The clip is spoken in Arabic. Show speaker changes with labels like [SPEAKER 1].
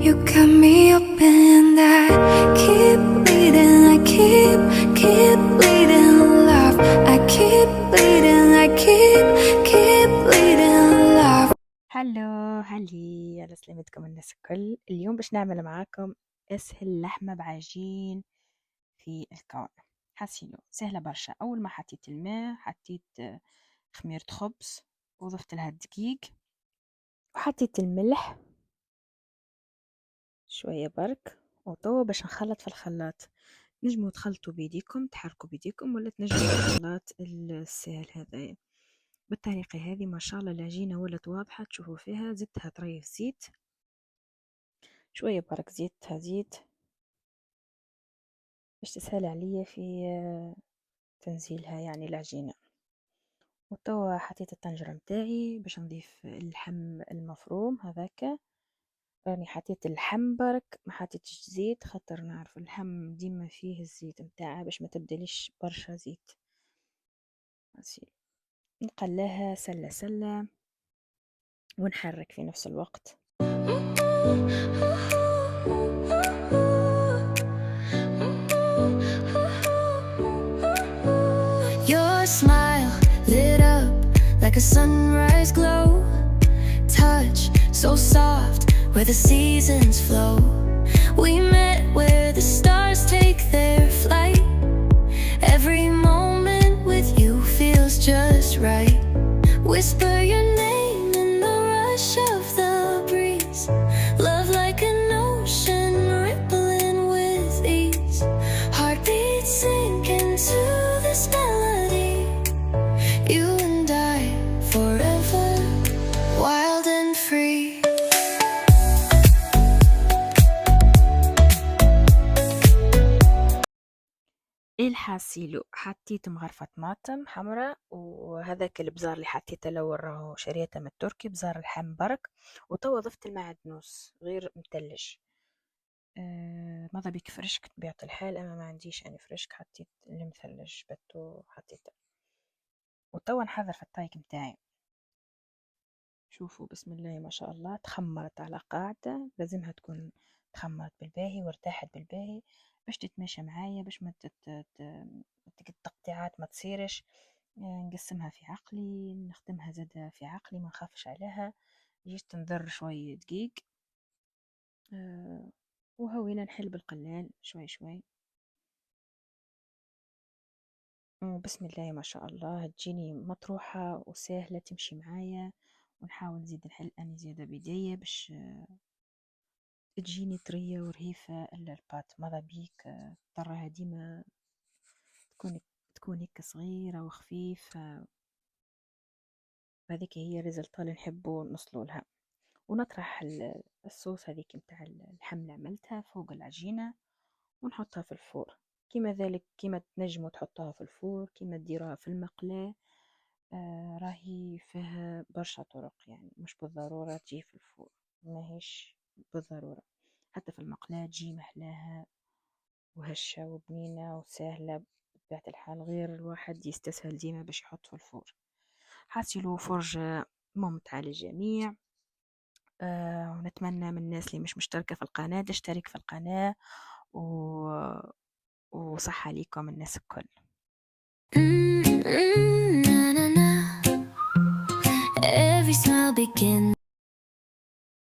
[SPEAKER 1] You got me open and I keep bleeding, I keep bleeding love. I keep bleeding, I keep bleeding love.
[SPEAKER 2] هلو هلي على سلامتكم الناس الكل. اليوم باش نعمل معاكم اسهل لحمة بعجين في الكون. حسيلو سهلة برشا. اول ما حطيت الماء حطيت خميرة خبز وضفت لها الدقيق وحطيت الملح شوية برك، وتوا باش نخلط في الخلاط. نجموا تخلطوا بيديكم، تحركوا بيديكم، ولا تنجموا الخلاط السهل هذايا. بالطريقة هذه ما شاء الله العجينة ولت واضحة، تشوفوا فيها. زدتها طريف زيت، شوية برك زيت باش تسهل عليا في تنزيلها يعني العجينة. وتوا حطيت الطنجرة متاعي باش نضيف اللحم المفروم هذاك. راني حطيت اللحم برك، ما حطيتش زيت، خاطر نعرف اللحم ديما فيه الزيت متاعه، باش ما تبدلش برشا زيت. نقلاها سلة سلة ونحرك في نفس الوقت.
[SPEAKER 1] Your smile lit up like a sunrise glow. Touch so soft where the seasons flow. We met where the stars take their flight. Every moment with you feels just right. Whisper your name in the rush of the breeze. Love like an ocean rippling with ease. Heartbeats sink into this melody. You and I forever, wild and free.
[SPEAKER 2] الحاسيلو حطيت مغرفة طماطم حمراء، وهذاك البزار اللي حطيته لو راهو شريته من التركي، بزار اللحم برك. وتوا ضفت المعدنوس غير متلج. ماذا بيك فرشك طبيعة الحال، اما ما عنديش يعني فرشك، حطيت المثلج بتو حطيته. وتوا نحضر في الطايق متاعي. شوفوا بسم الله ما شاء الله، تخمرت على قاعدة، لازمها تكون تخمرت بالباهي وارتاحت بالباهي باش تتماشى معايا، باش ما التقطيعات ما تصيرش. نقسمها في عقلي، نخدمها زادة في عقلي، ما نخافش عليها. جيت تنضر شوي دقيق، وهوينا نحل بالقلال شوي شوي. وبسم الله ما شاء الله تجيني مطروحة وسهلة تمشي معايا. ونحاول نزيد نحل أني زيادة بيديا باش تجيني طرية ورهيفة. إلا البات ماذا بيك تراها ديما تكون هيك صغيرة وخفيفة. هذيك هي الريزلت اللي نحبو نوصلولها. ونطرح الصوص هذيك متاع اللحم اللي عملتها فوق العجينة ونحطها في الفور. كما ذلك كما تنجموا تحطوها في الفور، كما تديروها في المقلاة. راهي فيها برشا طرق، يعني مش بالضرورة تجي في الفور، ماهيش بالضرورة. حتى في المقلاة تجي محلاها وهشة وبنينة وسهلة بطبيعة الحال، غير الواحد يستسهل ديما باش يحط في الفور. حاسيلو فرج ممتع للجميع. ونتمنى من الناس اللي مش مشتركة في القناة تشترك في القناة وصحة ليكم الناس الكل.
[SPEAKER 1] Every smile begins